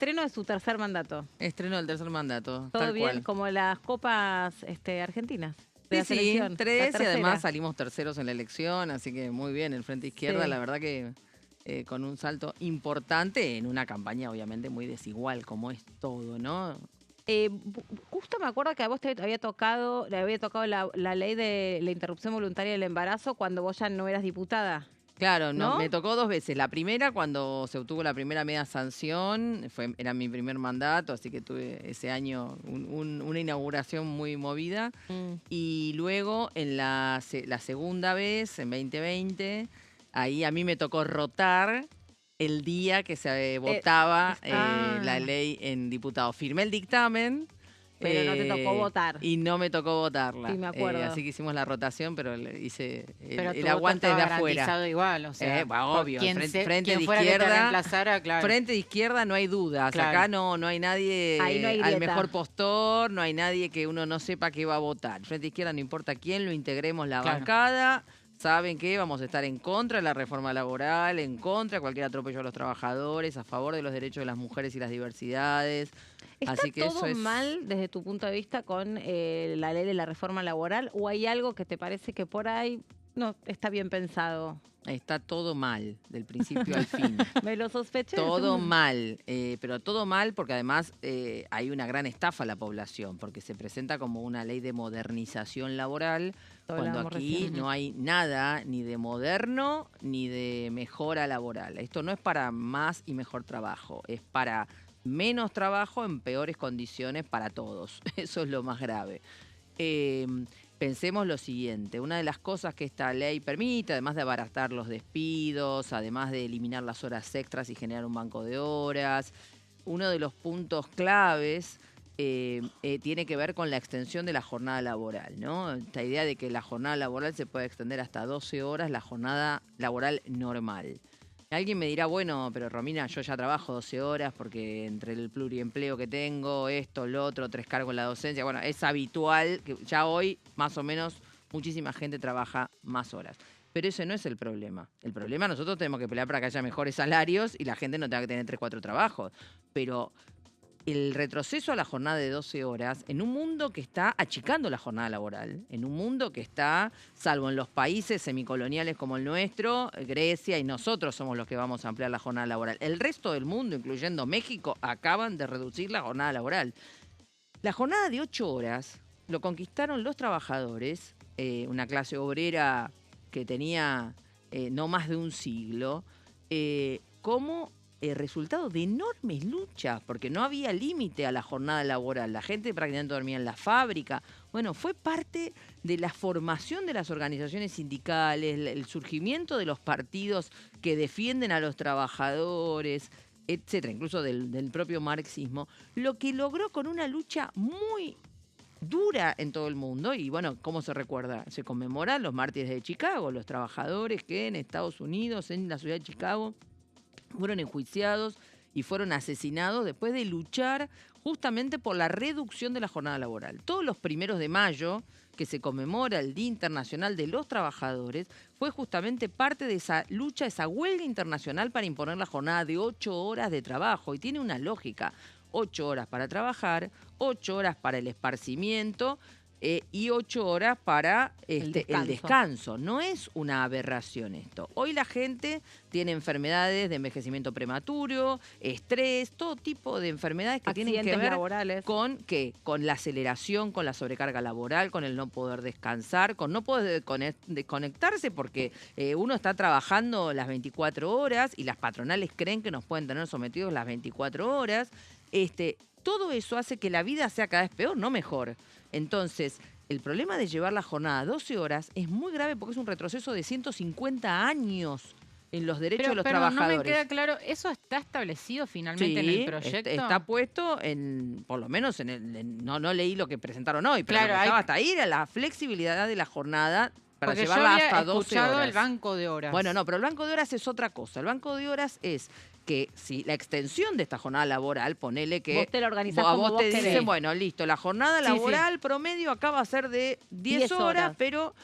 estreno de su tercer mandato. Estreno del tercer mandato, Todo tal bien, cual. como las copas argentinas. De la Sí, selección, la 3 y tercera. además salimos terceros en la elección, así que muy bien, el Frente Izquierda, Sí. la verdad que con un salto importante en una campaña obviamente muy desigual, como es todo, ¿no? Justo me acuerdo que a vos le había tocado la ley de la interrupción voluntaria del embarazo cuando vos ya no eras diputada. Claro, no, ¿No? me tocó 2 veces. La primera, cuando se obtuvo la primera media sanción, era mi primer mandato, así que tuve ese año una inauguración muy movida. Mm. Y luego, en la segunda vez, en 2020, ahí a mí me tocó rotar el día que se votaba la ley en diputados. Firmé el dictamen. Pero no te tocó votar. Y no me tocó votarla. Sí, me acuerdo. Así que hicimos la rotación, pero hice Pero el tu aguante voto desde estaba afuera. garantizado igual, o sea, Bueno, obvio, quien frente de fuera que te izquierda, reemplazara, claro. frente de izquierda no hay dudas. Claro. Acá no hay nadie Ahí no hay al grieta. mejor postor, no hay nadie que uno no sepa qué va a votar. Frente de izquierda no importa quién, lo integremos la Claro. bancada. Saben que vamos a estar en contra de la reforma laboral, en contra de cualquier atropello a los trabajadores, a favor de los derechos de las mujeres y las diversidades. ¿Está Así que todo eso es... mal desde tu punto de vista con la ley de la reforma laboral? ¿O hay algo que te parece que por ahí no está bien pensado? Está todo mal, del principio al fin. Me lo sospeché. Todo mal, pero todo mal porque además hay una gran estafa a la población, porque se presenta como una ley de modernización laboral, cuando Hablábamos aquí recién. no hay nada ni de moderno ni de mejora laboral. Esto no es para más y mejor trabajo, es para menos trabajo en peores condiciones para todos. Eso es lo más grave. Pensemos lo siguiente, una de las cosas que esta ley permite, además de abaratar los despidos, además de eliminar las horas extras y generar un banco de horas, uno de los puntos claves tiene que ver con la extensión de la jornada laboral, ¿no? Esta idea de que la jornada laboral se puede extender hasta 12 horas, la jornada laboral normal. Alguien me dirá, bueno, pero Romina, yo ya trabajo 12 horas porque entre el pluriempleo que tengo, esto, lo otro, 3 cargos en la docencia, bueno, es habitual que ya hoy más o menos muchísima gente trabaja más horas. Pero ese no es el problema. El problema, nosotros tenemos que pelear para que haya mejores salarios y la gente no tenga que tener 3, 4 trabajos. Pero el retroceso a la jornada de 12 horas en un mundo que está achicando la jornada laboral, en un mundo que está, salvo en los países semicoloniales como el nuestro, Grecia y nosotros somos los que vamos a ampliar la jornada laboral. El resto del mundo, incluyendo México, acaban de reducir la jornada laboral. La jornada de 8 horas lo conquistaron los trabajadores, una clase obrera que tenía no más de un siglo, como resultado de enormes luchas, porque no había límite a la jornada laboral. La gente prácticamente dormía en la fábrica. Bueno, fue parte de la formación de las organizaciones sindicales, el surgimiento de los partidos que defienden a los trabajadores, etcétera, incluso del propio marxismo, lo que logró con una lucha muy dura en todo el mundo. Y bueno, ¿cómo se recuerda? Se conmemoran los mártires de Chicago, los trabajadores que en Estados Unidos, en la ciudad de Chicago, fueron enjuiciados y fueron asesinados después de luchar justamente por la reducción de la jornada laboral. Todos los 1 de mayo, que se conmemora el Día Internacional de los Trabajadores, fue justamente parte de esa lucha, esa huelga internacional para imponer la jornada de 8 horas de trabajo. Y tiene una lógica: 8 horas para trabajar, 8 horas para el esparcimiento y 8 horas para el descanso. No es una aberración esto. Hoy la gente tiene enfermedades de envejecimiento prematuro, estrés, todo tipo de enfermedades que tienen que ver laborales. con ¿qué? Con la aceleración, con la sobrecarga laboral, con el no poder descansar, con no poder desconectarse porque uno está trabajando las 24 horas y las patronales creen que nos pueden tener sometidos las 24 horas. Todo eso hace que la vida sea cada vez peor, no mejor. Entonces, el problema de llevar la jornada a 12 horas es muy grave porque es un retroceso de 150 años en los derechos de los trabajadores. No me queda claro, ¿eso está establecido finalmente en el proyecto? Está puesto por lo menos no leí lo que presentaron hoy, pero claro, lo que estaba hasta ahí era la flexibilidad de la jornada para porque llevarla yo hasta 12 escuchado horas. El banco de horas. Bueno, no, pero el banco de horas es otra cosa. El banco de horas es que si la extensión de esta jornada laboral, ponele que vos te la organizás a como vos te querés. dicen, bueno, listo, la jornada laboral promedio acá va a ser de 10 horas, pero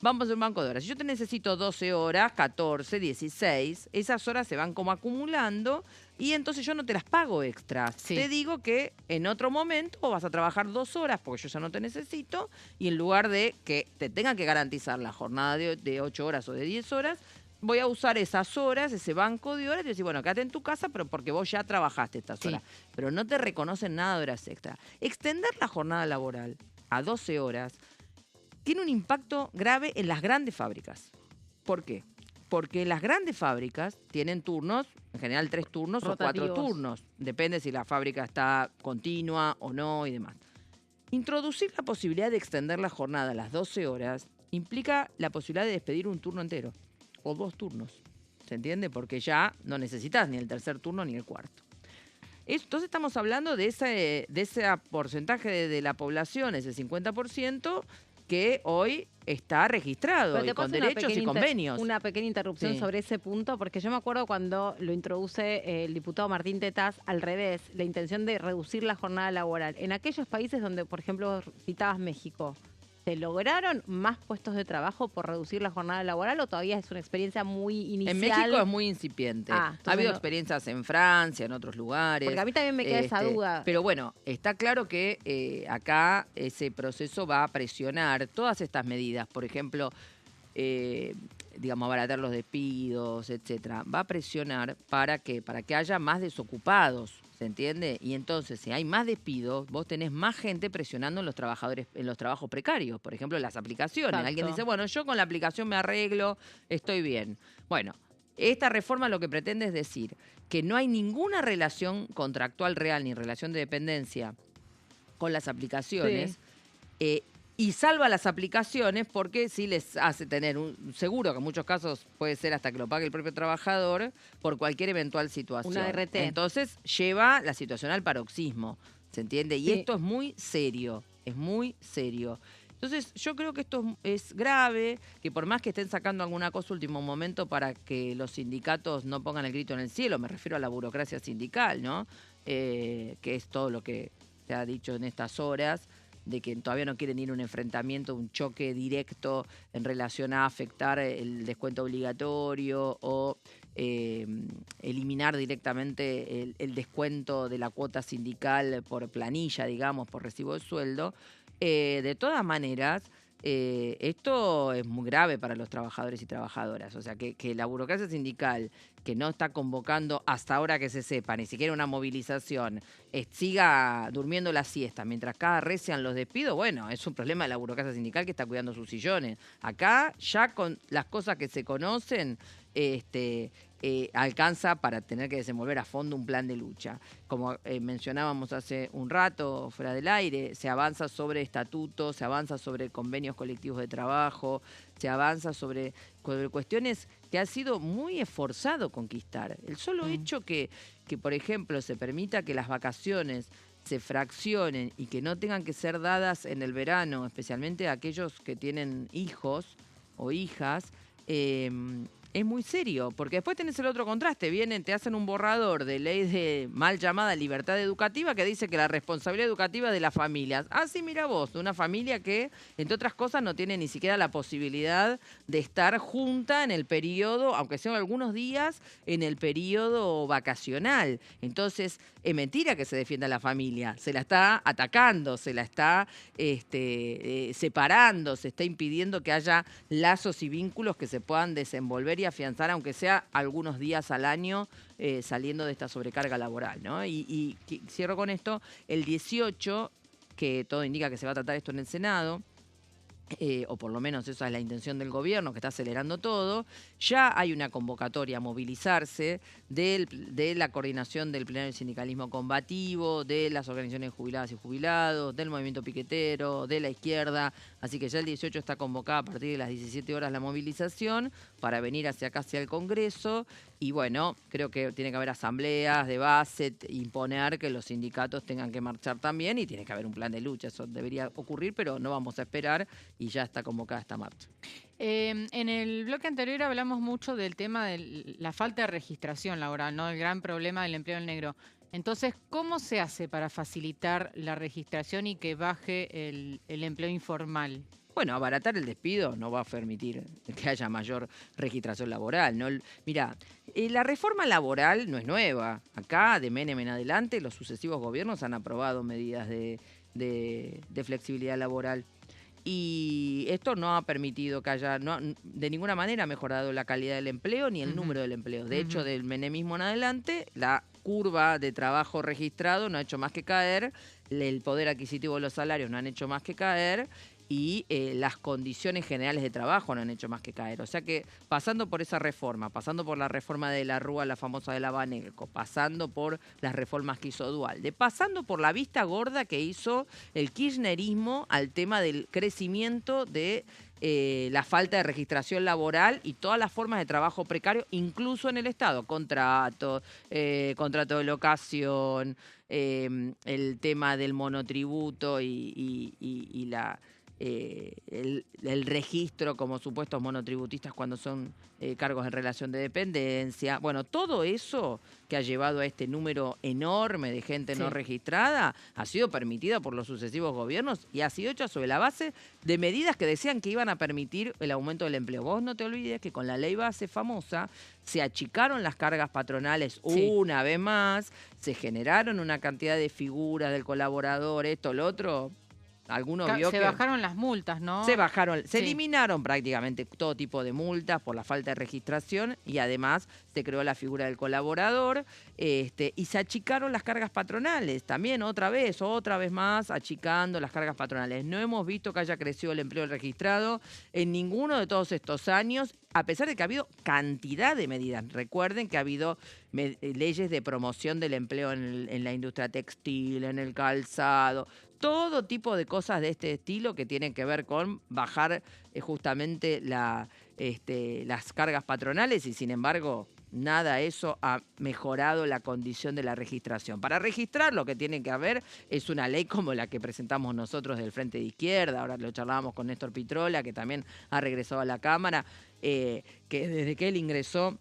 vamos a hacer un banco de horas. Si yo te necesito 12 horas, 14, 16, esas horas se van como acumulando y entonces yo no te las pago extras. Sí. Te digo que en otro momento vas a trabajar 2 horas porque yo ya no te necesito y en lugar de que te tengan que garantizar la jornada de 8 horas o de 10 horas, voy a usar esas horas, ese banco de horas y decir, bueno, quédate en tu casa, pero porque vos ya trabajaste estas Sí. horas. Pero no te reconocen nada de horas extra. Extender la jornada laboral a 12 horas tiene un impacto grave en las grandes fábricas. ¿Por qué? Porque las grandes fábricas tienen turnos, en general 3 turnos o 4 Rotativos. turnos. Depende si la fábrica está continua o no y demás. Introducir la posibilidad de extender la jornada a las 12 horas implica la posibilidad de despedir un turno entero o 2 turnos. ¿Se entiende? Porque ya no necesitas ni el tercer turno ni el cuarto. Entonces estamos hablando de ese porcentaje de la población, ese 50%, que hoy está registrado Pero y te con paso una derechos y pequeña convenios. una pequeña interrupción Sí. sobre ese punto, porque yo me acuerdo cuando lo introduce el diputado Martín Tetaz, al revés, la intención de reducir la jornada laboral. En aquellos países donde, por ejemplo, citabas México, ¿se lograron más puestos de trabajo por reducir la jornada laboral o todavía es una experiencia muy inicial? En México es muy incipiente. Ah, Ha entonces habido no- experiencias en Francia, en otros lugares. Porque a mí también me queda esa duda. Pero bueno, está claro que acá ese proceso va a presionar todas estas medidas. Por ejemplo, digamos, abaratar los despidos, etcétera. Va a presionar para que haya más desocupados, ¿se entiende? Y entonces, si hay más despidos, vos tenés más gente presionando en los trabajadores, en los trabajos precarios. Por ejemplo, en las aplicaciones. Exacto. Alguien dice, bueno, yo con la aplicación me arreglo, estoy bien. Bueno, esta reforma lo que pretende es decir que no hay ninguna relación contractual real ni relación de dependencia con las aplicaciones. Y salva las aplicaciones porque sí les hace tener un seguro, que en muchos casos puede ser hasta que lo pague el propio trabajador, por cualquier eventual situación. Una RT. Entonces lleva la situación al paroxismo, ¿se entiende? Y Sí. esto es muy serio, es muy serio. Entonces yo creo que esto es grave, que por más que estén sacando alguna cosa último momento para que los sindicatos no pongan el grito en el cielo, me refiero a la burocracia sindical, ¿no? Que es todo lo que se ha dicho en estas horas, de que todavía no quieren ir a un enfrentamiento, un choque directo en relación a afectar el descuento obligatorio o eliminar directamente el descuento de la cuota sindical por planilla, digamos, por recibo de sueldo. De todas maneras, esto es muy grave para los trabajadores y trabajadoras. O sea, que la burocracia sindical, que no está convocando hasta ahora que se sepa, ni siquiera una movilización, siga durmiendo la siesta mientras cada recian los despidos, bueno, es un problema de la burocracia sindical que está cuidando sus sillones. Acá, ya con las cosas que se conocen, alcanza para tener que desenvolver a fondo un plan de lucha. Como mencionábamos hace un rato, fuera del aire, se avanza sobre estatutos, se avanza sobre convenios colectivos de trabajo, se avanza sobre cuestiones que ha sido muy esforzado conquistar. El solo hecho que, por ejemplo, se permita que las vacaciones se fraccionen y que no tengan que ser dadas en el verano, especialmente a aquellos que tienen hijos o hijas, es muy serio, porque después tenés el otro contraste, vienen, te hacen un borrador de ley de mal llamada libertad educativa que dice que la responsabilidad educativa es de las familias. Ah, sí, mira vos, de una familia que, entre otras cosas, no tiene ni siquiera la posibilidad de estar junta en el periodo, aunque sean algunos días, en el periodo vacacional. Entonces, es mentira que se defienda a la familia, se la está atacando, se la está separando, se está impidiendo que haya lazos y vínculos que se puedan desenvolver y afianzar, aunque sea algunos días al año, saliendo de esta sobrecarga laboral, ¿no? Y cierro con esto, el 18, que todo indica que se va a tratar esto en el Senado, o por lo menos esa es la intención del gobierno, que está acelerando todo, ya hay una convocatoria a movilizarse de la coordinación del plenario del sindicalismo combativo, de las organizaciones jubiladas y jubilados, del movimiento piquetero, de la izquierda, así que ya el 18 está convocada a partir de las 17 horas la movilización para venir hacia acá, hacia el Congreso, y bueno, creo que tiene que haber asambleas de base, imponer que los sindicatos tengan que marchar también y tiene que haber un plan de lucha, eso debería ocurrir, pero no vamos a esperar y ya está convocada esta marcha. En el bloque anterior hablamos mucho del tema de la falta de registración laboral, ¿no? El gran problema del empleo en negro. Entonces, ¿cómo se hace para facilitar la registración y que baje el empleo informal? Bueno, abaratar el despido no va a permitir que haya mayor registración laboral, ¿no? Mira, La reforma laboral no es nueva. Acá, de Menem en adelante, los sucesivos gobiernos han aprobado medidas de flexibilidad laboral. Y esto no ha permitido que haya, de ninguna manera ha mejorado la calidad del empleo ni el número del empleo. De hecho, del menemismo en adelante, la curva de trabajo registrado no ha hecho más que caer, el poder adquisitivo de los salarios no han hecho más que caer y las condiciones generales de trabajo no han hecho más que caer. O sea que pasando por esa reforma, pasando por la reforma de la Rúa, la famosa de la Baneco, pasando por las reformas que hizo Duhalde, pasando por la vista gorda que hizo el kirchnerismo al tema del crecimiento de la falta de registración laboral y todas las formas de trabajo precario, incluso en el Estado, contrato de locación, el tema del monotributo y el registro como supuestos monotributistas cuando son cargos en relación de dependencia. Bueno, todo eso que ha llevado a este número enorme de gente no registrada ha sido permitida por los sucesivos gobiernos y ha sido hecha sobre la base de medidas que decían que iban a permitir el aumento del empleo. Vos no te olvides que con la ley base famosa se achicaron las cargas patronales una vez más, se generaron una cantidad de figuras del colaborador, esto, lo otro. Algunos vio Se que bajaron las multas, ¿no? se eliminaron prácticamente todo tipo de multas por la falta de registración y además se creó la figura del colaborador y se achicaron las cargas patronales también otra vez más achicando las cargas patronales. No hemos visto que haya crecido el empleo registrado en ninguno de todos estos años, a pesar de que ha habido cantidad de medidas. Recuerden que ha habido leyes de promoción del empleo en la industria textil, en el calzado, todo tipo de cosas de este estilo que tienen que ver con bajar justamente las cargas patronales y sin embargo nada de eso ha mejorado la condición de la registración. Para registrar lo que tiene que haber es una ley como la que presentamos nosotros del Frente de Izquierda, ahora lo charlábamos con Néstor Pitrola, que también ha regresado a la Cámara, que desde que él ingresó,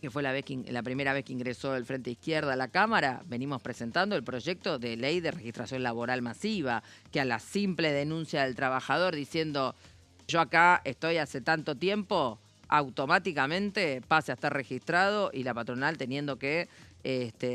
que fue la primera vez que ingresó el Frente Izquierda a la Cámara, venimos presentando el proyecto de ley de registración laboral masiva, que a la simple denuncia del trabajador diciendo yo acá estoy hace tanto tiempo, automáticamente pase a estar registrado y la patronal teniendo que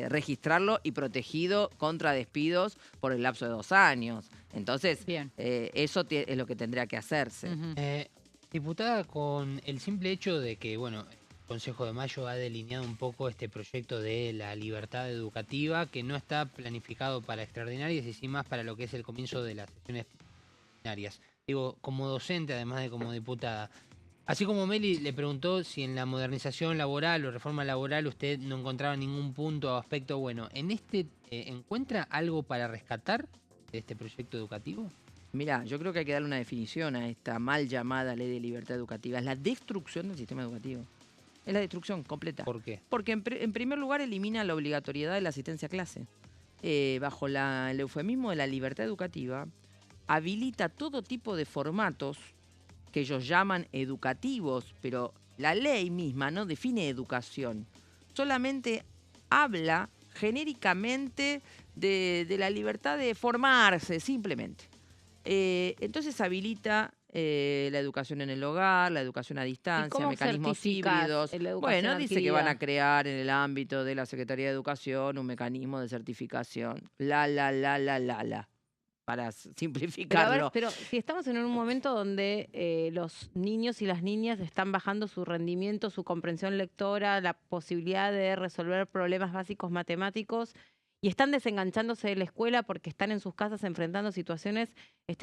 registrarlo y protegido contra despidos por el lapso de 2 años. Entonces, eso es lo que tendría que hacerse. Diputada, con el simple hecho de que, bueno, Consejo de Mayo ha delineado un poco este proyecto de la libertad educativa que no está planificado para extraordinarias y sí más para lo que es el comienzo de las sesiones ordinarias. Digo, como docente, además de como diputada, así como Meli le preguntó si en la modernización laboral o reforma laboral usted no encontraba ningún punto o aspecto bueno, ¿en este encuentra algo para rescatar de este proyecto educativo? Mirá, yo creo que hay que darle una definición a esta mal llamada ley de libertad educativa. Es la destrucción del sistema educativo. Es la destrucción completa. ¿Por qué? Porque en primer lugar elimina la obligatoriedad de la asistencia a clase. Bajo el eufemismo de la libertad educativa, habilita todo tipo de formatos que ellos llaman educativos, pero la ley misma no define educación. Solamente habla genéricamente de la libertad de formarse, simplemente. Entonces habilita la educación en el hogar, la educación a distancia, mecanismos híbridos. Bueno, dice que van a crear en el ámbito de la Secretaría de Educación un mecanismo de certificación. Para simplificarlo. Pero si estamos en un momento donde los niños y las niñas están bajando su rendimiento, su comprensión lectora, la posibilidad de resolver problemas básicos matemáticos y están desenganchándose de la escuela porque están en sus casas enfrentando situaciones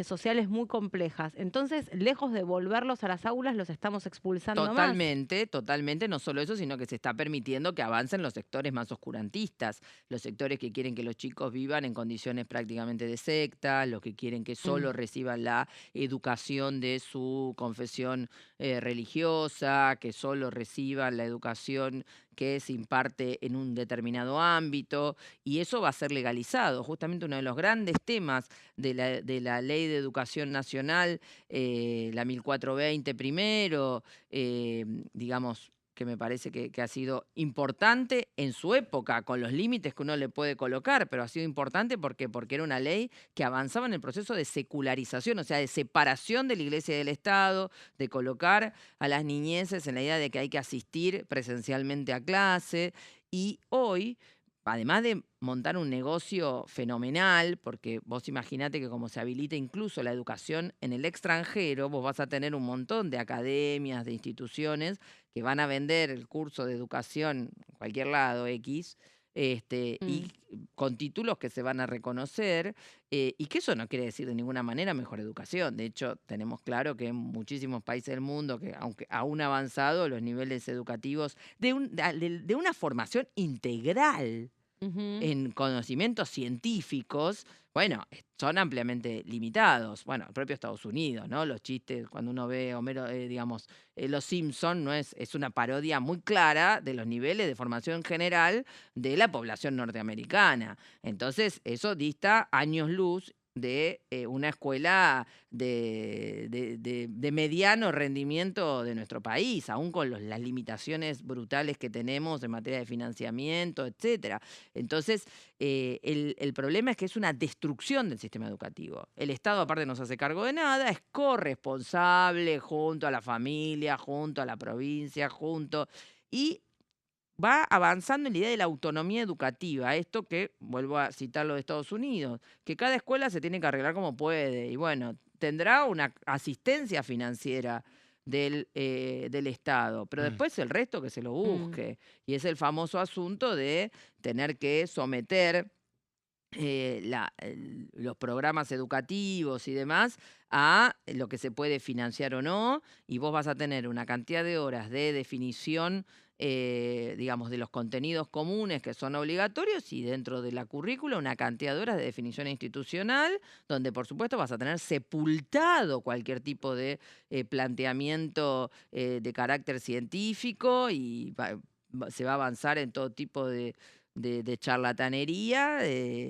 sociales muy complejas. Entonces, lejos de volverlos a las aulas, los estamos expulsando Totalmente. No solo eso, sino que se está permitiendo que avancen los sectores más oscurantistas, los sectores que quieren que los chicos vivan en condiciones prácticamente de secta, los que quieren que solo reciban la educación de su confesión religiosa, que solo reciban la educación que se imparte en un determinado ámbito, y eso va a ser legalizado. Justamente uno de los grandes temas de la Ley de Educación Nacional, la 1420 primero, digamos, que me parece que ha sido importante en su época, con los límites que uno le puede colocar, pero ha sido importante porque era una ley que avanzaba en el proceso de secularización, o sea, de separación de la iglesia y del Estado, de colocar a las niñeces en la idea de que hay que asistir presencialmente a clase. Y hoy, además de montar un negocio fenomenal, porque vos imaginate que como se habilita incluso la educación en el extranjero, vos vas a tener un montón de academias, de instituciones que van a vender el curso de educación en cualquier lado, X, y con títulos que se van a reconocer, y que eso no quiere decir de ninguna manera mejor educación. De hecho, tenemos claro que en muchísimos países del mundo, que aunque aún avanzado, los niveles educativos de una formación integral en conocimientos científicos, bueno, son ampliamente limitados. Bueno, el propio Estados Unidos, ¿no? Los chistes, cuando uno ve Homero, digamos, Los Simpson, ¿no? Es una parodia muy clara de los niveles de formación general de la población norteamericana. Entonces, eso dista años luz de una escuela de mediano rendimiento de nuestro país, aún con las limitaciones brutales que tenemos en materia de financiamiento, etcétera. Entonces, el problema es que es una destrucción del sistema educativo. El Estado, aparte, no se hace cargo de nada, es corresponsable junto a la familia, junto a la provincia, y va avanzando en la idea de la autonomía educativa. Esto que, vuelvo a citar lo de Estados Unidos, que cada escuela se tiene que arreglar como puede. Y bueno, tendrá una asistencia financiera del Estado, pero después el resto que se lo busque. Y es el famoso asunto de tener que someter los programas educativos y demás a lo que se puede financiar o no, y vos vas a tener una cantidad de horas de definición, digamos, de los contenidos comunes que son obligatorios, y dentro de la currícula una cantidad de horas de definición institucional, donde por supuesto vas a tener sepultado cualquier tipo de planteamiento de carácter científico, y se va a avanzar en todo tipo de charlatanería,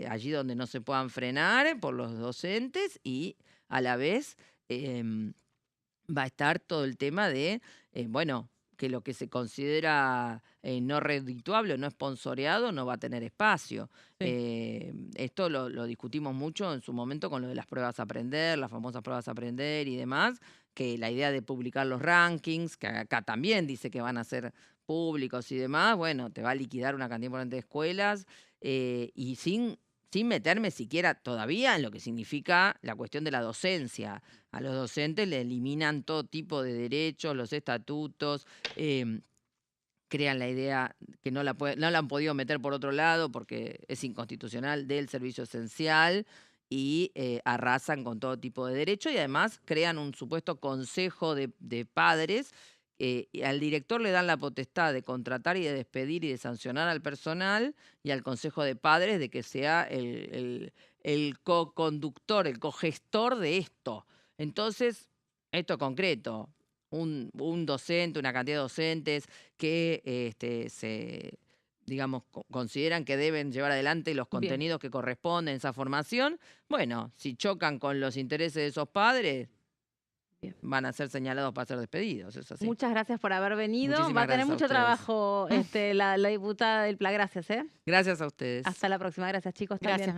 allí donde no se puedan frenar por los docentes, y a la vez va a estar todo el tema de, bueno, que lo que se considera no redituable o no sponsoreado no va a tener espacio. Esto lo discutimos mucho en su momento con lo de las pruebas a aprender, las famosas pruebas a aprender y demás, que la idea de publicar los rankings, que acá también dice que van a ser públicos y demás, bueno, te va a liquidar una cantidad importante de escuelas, y sin meterme siquiera todavía en lo que significa la cuestión de la docencia. A los docentes le eliminan todo tipo de derechos, los estatutos, crean la idea que no la han podido meter por otro lado porque es inconstitucional, del servicio esencial, y arrasan con todo tipo de derechos, y además crean un supuesto consejo de padres. Y al director le dan la potestad de contratar y de despedir y de sancionar al personal, y al consejo de padres de que sea el co-conductor, el cogestor de esto. Entonces, esto concreto, un docente, una cantidad de docentes que digamos, consideran que deben llevar adelante los contenidos que corresponden a esa formación, bueno, si chocan con los intereses de esos padres, van a ser señalados para ser despedidos. Es así. Muchas gracias por haber venido. Muchísimas Va a tener gracias a mucho ustedes. trabajo la diputada del PLA. Gracias, ¿eh? Gracias a ustedes. Hasta la próxima. Gracias, chicos. Gracias. También.